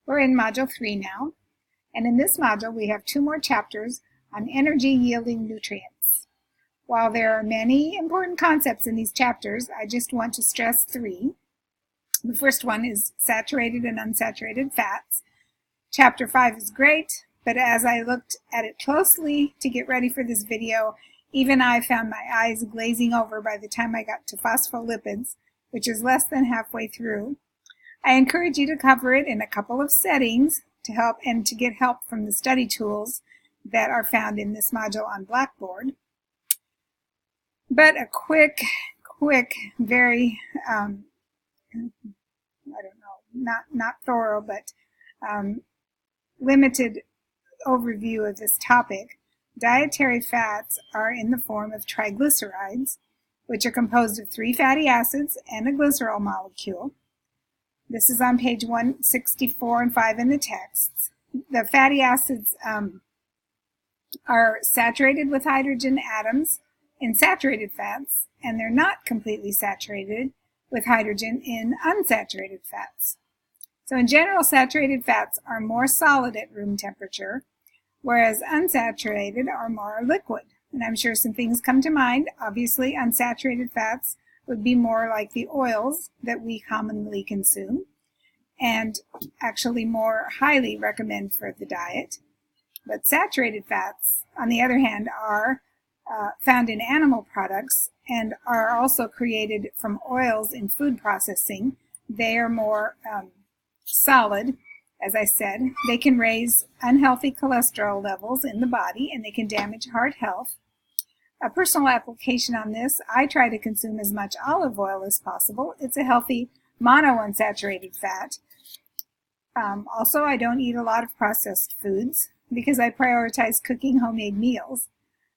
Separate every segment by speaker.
Speaker 1: We're in Module 3 now, and in this module we have 2 more chapters on energy-yielding nutrients. While there are many important concepts in these chapters, I just want to stress 3. The first one is saturated and unsaturated fats. Chapter 5 is great, but as I looked at it closely to get ready for this video, even I found my eyes glazing over by the time I got to phospholipids, which is less than halfway through. I encourage you to cover it in a couple of settings to help and to get help from the study tools that are found in this module on Blackboard. But a quick, very, I don't know, not thorough, but limited overview of this topic. Dietary fats are in the form of triglycerides, which are composed of 3 fatty acids and a glycerol molecule. This is on page 164 and 5 in the texts. The fatty acids are saturated with hydrogen atoms in saturated fats, and they're not completely saturated with hydrogen in unsaturated fats. So in general, saturated fats are more solid at room temperature, whereas unsaturated are more liquid. And I'm sure some things come to mind. Obviously, unsaturated fats would be more like the oils that we commonly consume, and actually more highly recommend for the diet. But saturated fats, on the other hand, are found in animal products and are also created from oils in food processing. They are more solid, as I said. They can raise unhealthy cholesterol levels in the body, and they can damage heart health. A personal application on this, I try to consume as much olive oil as possible. It's a healthy monounsaturated fat. Also, I don't eat a lot of processed foods because I prioritize cooking homemade meals.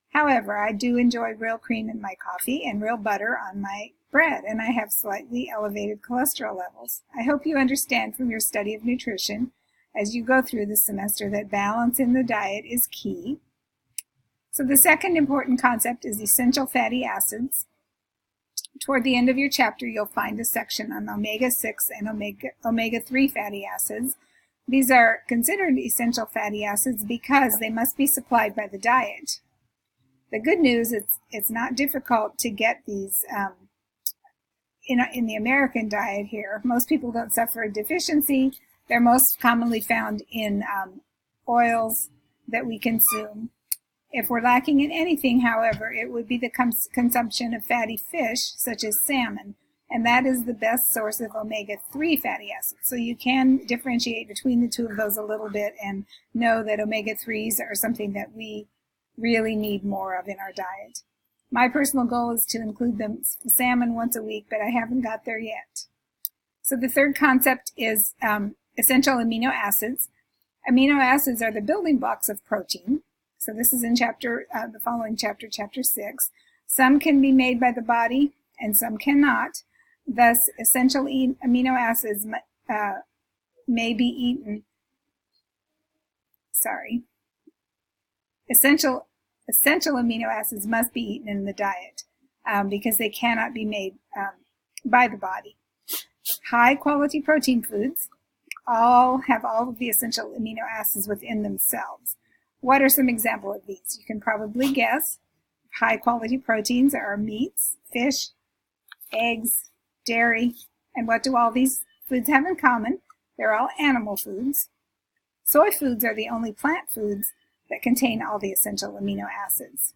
Speaker 1: However, I do enjoy real cream in my coffee and real butter on my bread, and I have slightly elevated cholesterol levels. I hope you understand from your study of nutrition as you go through this semester that balance in the diet is key. So the second important concept is essential fatty acids. Toward the end of your chapter, you'll find a section on omega-6 and omega-3 fatty acids. These are considered essential fatty acids because they must be supplied by the diet. The good news is it's not difficult to get these in the American diet here. Most people don't suffer a deficiency. They're most commonly found in oils that we consume. If we're lacking in anything, however, it would be the consumption of fatty fish, such as salmon, and that is the best source of omega-3 fatty acids. So you can differentiate between the two of those a little bit and know that omega-3s are something that we really need more of in our diet. My personal goal is to include the salmon once a week, but I haven't got there yet. So the third concept is essential amino acids. Amino acids are the building blocks of protein. So this is in the following chapter, chapter 6. Some can be made by the body and some cannot. Thus, essential amino acids may be eaten. Essential amino acids must be eaten in the diet because they cannot be made by the body. High quality protein foods have all of the essential amino acids within themselves. What are some examples of these? You can probably guess. High quality proteins are meats, fish, eggs, dairy, and what do all these foods have in common? They're all animal foods. Soy foods are the only plant foods that contain all the essential amino acids.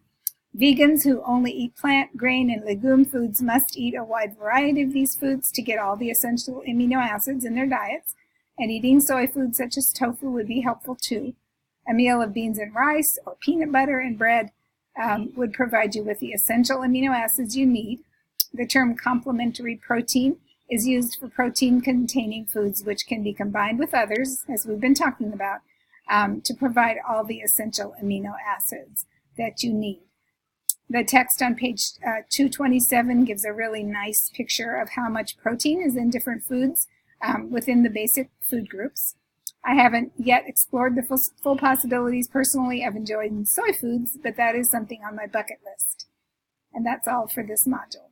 Speaker 1: Vegans who only eat plant, grain, and legume foods must eat a wide variety of these foods to get all the essential amino acids in their diets, and eating soy foods such as tofu would be helpful too. A meal of beans and rice or peanut butter and bread would provide you with the essential amino acids you need. The term complementary protein is used for protein-containing foods which can be combined with others, as we've been talking about, to provide all the essential amino acids that you need. The text on page 227 gives a really nice picture of how much protein is in different foods within the basic food groups. I haven't yet explored the full possibilities personally of enjoying soy foods, but that is something on my bucket list. And that's all for this module.